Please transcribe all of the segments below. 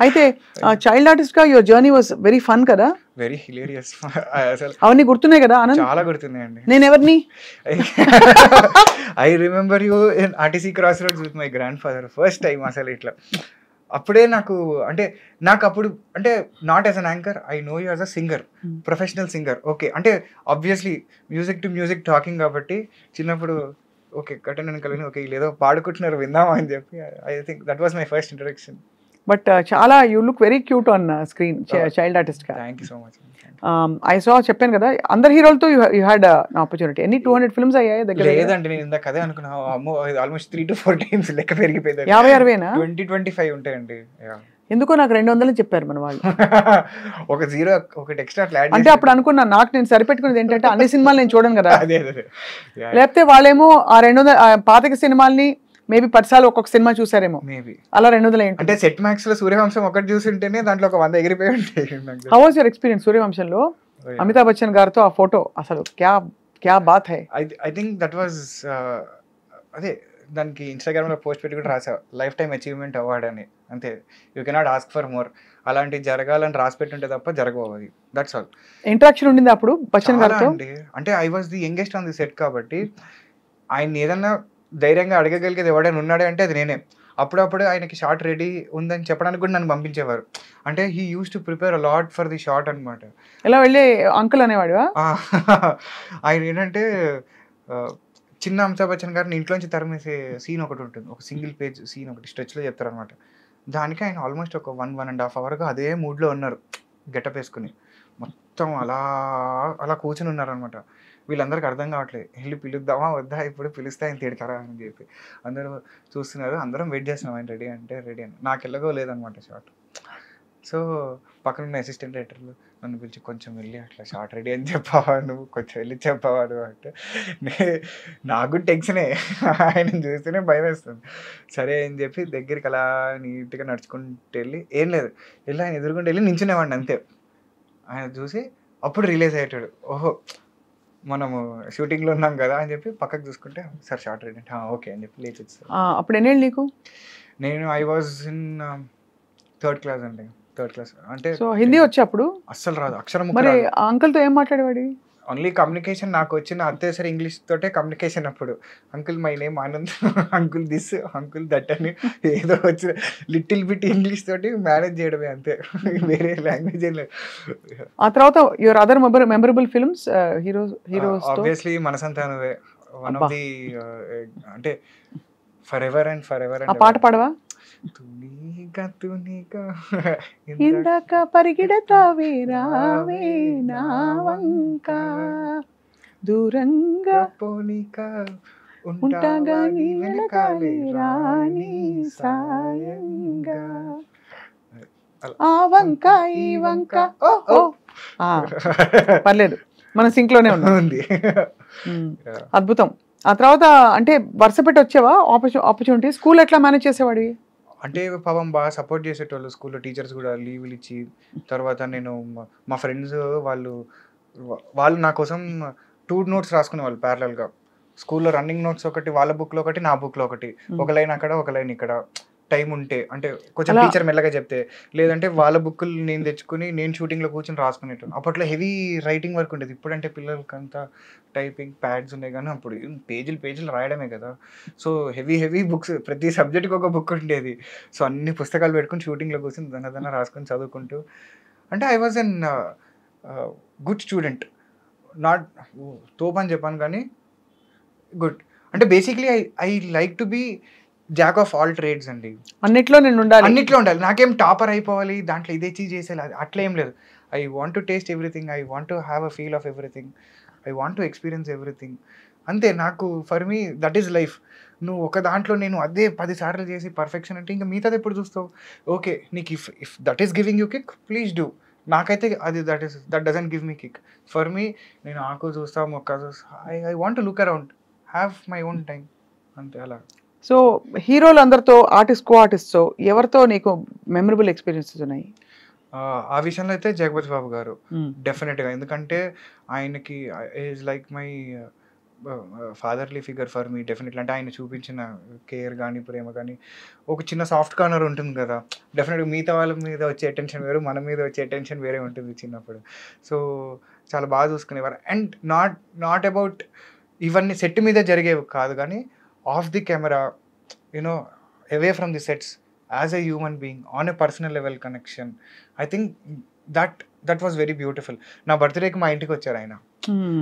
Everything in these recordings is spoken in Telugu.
అయితే చైల్డ్ ఆర్టిస్ట్ గా your journey was very fun కదా? Very hilarious. అసలు అవన్నీ గుర్తున్నాయి కదా ఆనంద్? చాలా గుర్తున్నాయండి. నేను ఎవరిని? I remember you in RTC cross roads with my grand father first time. అసలు ఇట్లా అప్పుడే నాకు అంటే నాకు అప్పుడు అంటే not as an anchor, I know you as a singer, professional singer. Okay అంటే obviously music to music talking కాబట్టి చిన్నప్పుడు ఓకే కట్టనని కలిగి ఓకే లేదో పాడుకుంటున్నారు విందామా అని చెప్పి I think that was my first introduction. But చాలా you look very cute on screen child artist గా. Thank you so much. I so చెప్పాను కదా అందరి హీరోలతో యూ హ్యాడ్ ఆపర్చునిటీ. ఎన్ని 200 ఫిల్మ్స్ అయ్యాయి దగ్గర? లేదండి నేను ఇందాక అదే అనుకున్నా. అమ్మో ఆల్మోస్ట్ 3 to 4 times లెక్క పెరిగిపోయింది. 50-60 20-25 ఉంటాయండి. ఎందుకో నాకు 200 చెప్పారు మన వాళ్ళు. ఒక జీరో ఒకటి ఎక్స్ట్రా ఫ్లాట్ అంటే అప్పుడు అనుకున్నా నాకు నేను సరిపెట్టుకునేది ఏంటంటే అన్ని సినిమాలు నేను చూడను కదా. అదే లేకపోతే వాళ్ళేమో ఆ 200 పాతక సినిమాల్ని మేబీ 10 సార్లు ఒక్కొక్క సినిమా చూసారేమో, మేబీ అలా 200 ఏంటి అంటే సెట్ మ్యాక్స్ లో సూర్యవంశం ఒకటి చూసింటేనే దాంట్లో ఒక 100 ఎగిరిపోయి ఉంటాయి. హౌ వాస్ యువర్ ఎక్స్పీరియన్స్ సూర్యవంశంలో అమితాబ్ బచ్చన్ గారితో ఆ ఫోటో? అసలు క్యా బాత్ హై. ఐ థింక్ దట్ వాజ్ అదే దానికి ఇన్స్టాగ్రామ్ లో పోస్ట్ పెట్టి కూడా రాసా లైఫ్ టైమ్ అచీవ్మెంట్ అవార్డ్ అని. అంతే, you cannot ask for more. అలాంటివి జరగాలని రాసి పెట్టుంటే తప్ప జరగవు అది. That's all. ఇంటరాక్షన్ ఉండింది అప్పుడు బచ్చన్ గారితో? అంటే I was the youngest on the set కాబట్టి ఆయన ఏదన్నా ధైర్యంగా అడగగలిగేది ఎవడైనా ఉన్నాడే అంటే అది నేనే. అప్పుడప్పుడు ఆయనకి షార్ట్ రెడీ ఉందని చెప్పడానికి కూడా నన్ను పంపించేవారు. అంటే he use to prepare a lot for the short అనమాట. ఎలా వెళ్ళి అంకుల్ అనేవాడు ఆయన ఏంటంటే చిన్న అమితాబ్ బచ్చన్ గారిని ఇంట్లోంచి తరిమేసే సీన్ ఒకటి ఉంటుంది, ఒక సింగిల్ పేజ్ సీన్ ఒకటి స్ట్రెచ్లో చెప్తారనమాట. దానికి ఆయన ఆల్మోస్ట్ ఒక 1.5 hours అదే మూడ్లో ఉన్నారు, గెటప్ వేసుకుని మొత్తం అలా అలా కూర్చుని ఉన్నారనమాట. వీళ్ళందరికీ అర్థం కావట్లేదు, వెళ్ళి పిలుద్దామా వద్దా, ఇప్పుడు పిలిస్తే ఆయన తిడతారా అని చెప్పి అందరూ చూస్తున్నారు. అందరం వెయిట్ చేస్తున్నాం ఆయన రెడీ అంటే రెడీ అని. నాకు ఎలాగో లేదనమాట షార్ట్. సో పక్కన ఉన్న అసిస్టెంట్ రైటర్లు నన్ను పిలిచి కొంచెం వెళ్ళి అట్లా షార్ట్ రెడీ అని చెప్పావా నువ్వు, కొంచెం వెళ్ళి చెప్పావా నువ్వు అంటే నాకు టెన్షనే, ఆయన చూస్తేనే భయం వేస్తుంది. సరే అని చెప్పి దగ్గరికి అలా నీట్గా నడుచుకుంటూ వెళ్ళి ఏం లేదు వెళ్ళి ఆయన ఎదురుకుంటూ వెళ్ళి నించునేవాడిని అంతే. ఆయన చూసి అప్పుడు రిలీజ్ అయ్యేటాడు, ఓహో మనము షూటింగ్లో ఉన్నాం కదా అని చెప్పి పక్కకు చూసుకుంటే సార్ షార్ట్ రెడీ అంటే ఓకే అని చెప్పి లేచి వచ్చారు. అప్పుడు ఎన్నేళ్ళు నీకు? నేను I was in 3rd class అండి, 3rd class. అంటే సో హిందీ వచ్చి అప్పుడు అస్సలు రాదు, అక్షరం. మరి అంకుల్తో ఏం మాట్లాడేవాడి? Only communication. నాకు వచ్చిన అత్యవసర ఇంగ్లీష్ తోటే కమ్యూనికేషన్. అప్పుడు uncle my name Anand, uncle this, uncle that అని ఏదో వచ్చిన లిటిల్ బిట్ ఇంగ్లీష్ తోటి మేనేజ్ చేయడమే అంతే, వేరే లాంగ్వేజ్ ఏం లేదు. ఆ తర్వాత your other memorable films heroes obviously మనసంతా నువ్వే వన్ ఆఫ్ ది అంటే for ever and for ever. ఆ పాట పాడవా? ఇందాక పరిగెడతావే రావే నా వంక, దూరంగా పోనిక ఉంటాగా నీ వెనకాలే రాని సాయంగా, ఆ వంక ఈ వంక. ఓ పర్లేదు, మన సింక్ లోనే ఉంది. అద్భుతం. ఆ తర్వాత అంటే వరుస పెట్టి వచ్చావా ఆపర్చునిటీ? స్కూల్ ఎట్లా మేనేజ్ చేసేవాడివి? అంటే పాపం బాగా సపోర్ట్ చేసేటోళ్ళు స్కూల్లో, టీచర్స్ కూడా లీవ్లు ఇచ్చి. తర్వాత నేను మా ఫ్రెండ్స్ వాళ్ళు నా కోసం 2 notes రాసుకునేవాళ్ళు ప్యారలల్గా. స్కూల్లో రన్నింగ్ నోట్స్ ఒకటి వాళ్ళ బుక్లో ఒకటి నా బుక్లో ఒకటి, ఒక లైన్ అక్కడ ఒక లైన్ ఇక్కడ. టైం ఉంటే అంటే కొంచెం టీచర్ మెల్లగా చెప్తే, లేదంటే వాళ్ళ బుక్కులు నేను తెచ్చుకుని నేను షూటింగ్లో కూర్చొని రాసుకునేటాను. అప్పట్లో హెవీ రైటింగ్ వర్క్ ఉండేది. ఇప్పుడంటే పిల్లలకంతా టైపింగ్ ప్యాడ్స్ ఉన్నాయి, కానీ అప్పుడు పేజీలు రాయడమే కదా. సో హెవీ బుక్స్, ప్రతి సబ్జెక్ట్కి ఒక బుక్ ఉండేది. సో అన్ని పుస్తకాలు పెట్టుకుని షూటింగ్లో కూర్చొని దన్న రాసుకొని చదువుకుంటూ. అంటే I was an good student. Not తోప్ అని చెప్పాను కానీ గుడ్. అంటే basically I like to be jack of all trades అండి. అన్నిట్లో ఉండాలి. నాకేం టాపర్ అయిపోవాలి, దాంట్లో ఇదే చీజ్ చేసేయాలి అట్లా ఏం లేదు. I want to taste everything, I want to have a feel of everything, I want to experience everything. అంతే. నాకు for me that is life. నువ్వు ఒక దాంట్లో నేను అదే 10 సార్లు చేసి పర్ఫెక్షన్ అంటే ఇంకా మిగతాది ఎప్పుడు చూస్తావు? ఓకే నీకు if that is giving you kick, please do. నాకైతే అది that doesn't give me kick. For me నేను ఆకు చూస్తా, మొక్క చూస్తా, I want to look around, have my own time, అంతే అలా. సో హీరోలు అందరితో కో ఆర్టిస్ట్తో ఎవరితో నీకు మెమరబుల్ ఎక్స్పీరియన్సెస్ ఉన్నాయి? ఆ విషయంలో అయితే జగపతి బాబు గారు డెఫినెట్గా. ఎందుకంటే ఆయనకి is like my fatherly figure for me definitely. అంటే ఆయన చూపించిన కేర్ కానీ, ప్రేమ కానీ, ఒక చిన్న సాఫ్ట్ కార్నర్ ఉంటుంది కదా! డెఫినెట్‌గా మిగతా వాళ్ళ మీద వచ్చే అటెన్షన్ వేరు, మన మీద వచ్చే అటెన్షన్ వేరే ఉంటుంది చిన్నప్పుడు. సో, చాలా బాగా చూసుకునేవారు. అండ్ నాట్ అబౌట్ ఇవన్నీ సెట్ మీద జరిగేవి కాదు కానీ, of the camera, you know away from the sets, as a human being, on a personal level connection. I think that was very beautiful. నా బర్త్‌డేకి మా ఇంటికి వచ్చారు ఆయన.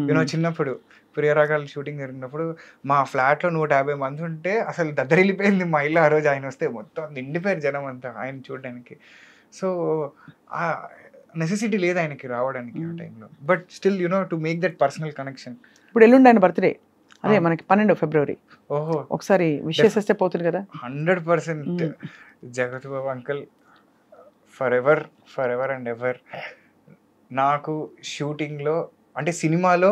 యూనో చిన్నప్పుడు ప్రియరాగాలు షూటింగ్ జరిగినప్పుడు మా ఫ్లాట్లో 150 మంది ఉంటే అసలు దద్దరిల్లిపోయింది మా ఇల్లు. ఆ రోజు ఆయన వస్తే మొత్తం నిండిపోయారు జనం అంతా ఆయన చూడడానికి. సో ఆ నెసెసిటీ లేదు ఆయనకి రావడానికి ఆ టైంలో. But still to make that personal connection. ఇప్పుడు ఎల్లుండి ఆయన బర్త్డే, అదే మనకి 12 ఫిబ్రవరి. ఓహో, ఒకసారి విష్ చేసేస్తే పోతుంది కదా. 100% Jagat Babu uncle for ever and ever. నాకు షూటింగ్లో అంటే సినిమాలో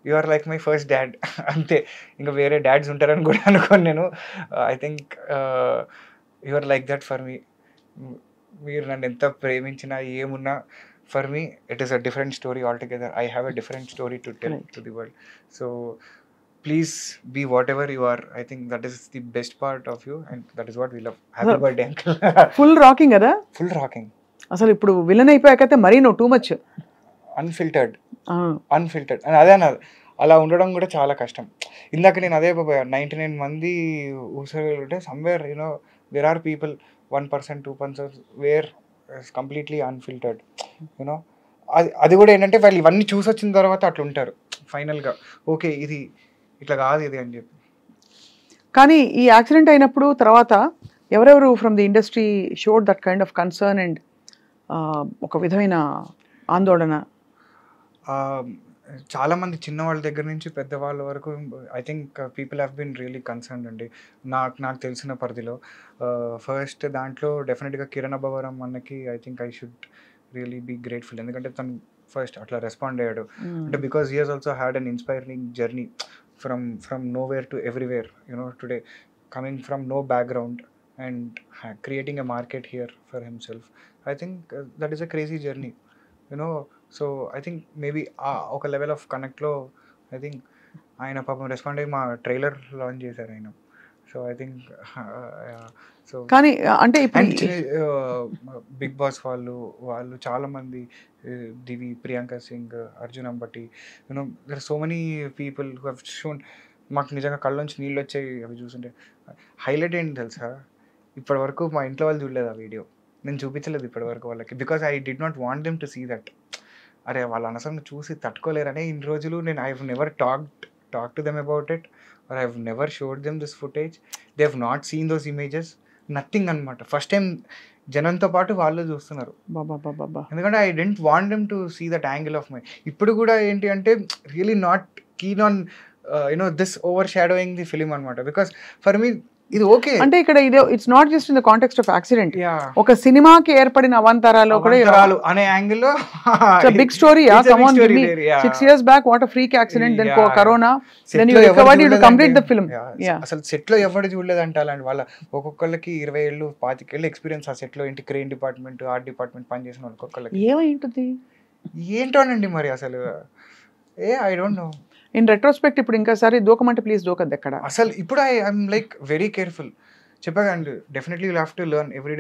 you are like my first dad అంతే. ఇంకా వేరే డాడ్స్ ఉంటారని కూడా అనుకోను నేను. I think you are like that for me. మీరు నన్ను ఎంత ప్రేమించినా ఏమున్నా, for me it is a different story all together. I have a different story to tell to the world. So please be whatever you are. I think that is the best part of you and that is what we love. Happy birthday uncle. Full rocking కదా. Full rocking. అసలు ఇప్పుడు విలన్ అయిపోయాకైతే మరీ నువ్వు టూ మచ్ అన్ఫిల్టర్డ్ అని అదే అన్నారు. అలా ఉండడం కూడా చాలా కష్టం. ఇందాక నేను అదే 99 మంది ఊసలు ఉంటే somewhere there are people 1%, 2% where completely unfiltered. అది కూడా ఏంటంటే వాళ్ళు ఇవన్నీ చూసి వచ్చిన తర్వాత అట్లా ఉంటారు ఫైనల్గా. ఓకే, ఇది ఇట్లా కాదు ఇది అని చెప్పి. కానీ ఈ యాక్సిడెంట్ అయినప్పుడు తర్వాత ఎవరెవరు from the industry showed that kind of concern and ఒక విధమైన ఆందోళన? చాలామంది చిన్నవాళ్ళ దగ్గర నుంచి పెద్దవాళ్ళ వరకు I think people have been really concerned అండి. నాకు తెలిసిన పరిధిలో ఫస్ట్ దాంట్లో డెఫినెట్గా కిరణ్ అబ్బవరం అన్నకి I think I should really be grateful. ఎందుకంటే తను ఫస్ట్ అట్లా రెస్పాండ్ అయ్యాడు. అంటే because he he's also had an inspiring journey from nowhere to everywhere. Today coming from no background and creating a market here for himself. I think that is a crazy journey. So I think maybe ఒక లెవెల్ ఆఫ్ కనెక్ట్లో ఐ థింక్ ఆయన పాపం రెస్పాండ్ అయ్యి మా ట్రైలర్ లాంచ్ చేశారు ఆయన. సో ఐ థింక్ సో కానీ అంటే బిగ్ బాస్ వాళ్ళు చాలామంది, Divi, Priyanka Singh, Arjun Ambati, there are so many people who have shown. మాకు నిజంగా కళ్ళలోంచి నీళ్ళు వచ్చాయి అవి చూస్తుంటే. హైలైట్ ఏంటి తెలుసా, ఇప్పటి వరకు మా ఇంట్లో వాళ్ళు చూడలేదు ఆ వీడియో. నేను చూపించలేదు ఇప్పటి వరకు వాళ్ళకి, because I did not want them to see that. అరే వాళ్ళ అనవసరంగా చూసి తట్టుకోలేరనే ఇన్ని రోజులు నేను I have never talk to them about it, or I have never showed them this footage. They have not seen those images, nothing అనమాట. ఫస్ట్ టైం జనంతో పాటు వాళ్ళు చూస్తున్నారు. ఎందుకంటే I didn't want them to see that angle of my. ఇప్పుడు కూడా ఏంటి అంటే really not keen on this overshadowing the film అనమాట. బికాస్ ఫర్ మీ ఇది ఓకే అంటే ఇక్కడ ఇదే it's not just in the context of accident. ఒక సినిమాకి ఏర్పడిన అవంతరాలు కూడా అనే యాంగిల్లో big story. Come on, give me 6 years back what a freak accident, then corona, then you recovered, you complete the film. అసలు సెట్ లో ఎవరు చూడలేదంట. అలాంటి వాళ్ళ ఒక్కొక్కళ్ళకి 20 ఏళ్ళు 25 ఏళ్ళు ఎక్స్పీరియన్స్ ఆ సెట్ లో. ఏంటి క్రెయిన్ డిపార్ట్మెంట్, ఆర్ట్ డిపార్ట్మెంట్ పనిచేసిన ఒక్కొక్కళ్ళకి ఏమైంటుంది ఏంటోనండి మరి అసలు. I don't know. In retrospect ఇప్పుడు ఇంకోసారి దూకమంటే ప్లీజ్ దూకద్దు ఎక్కడ. అసలు ఇప్పుడు ఐఎమ్ లైక్ వెరీ కేర్ఫుల్. చెప్పాకండి, definitely you have to learn every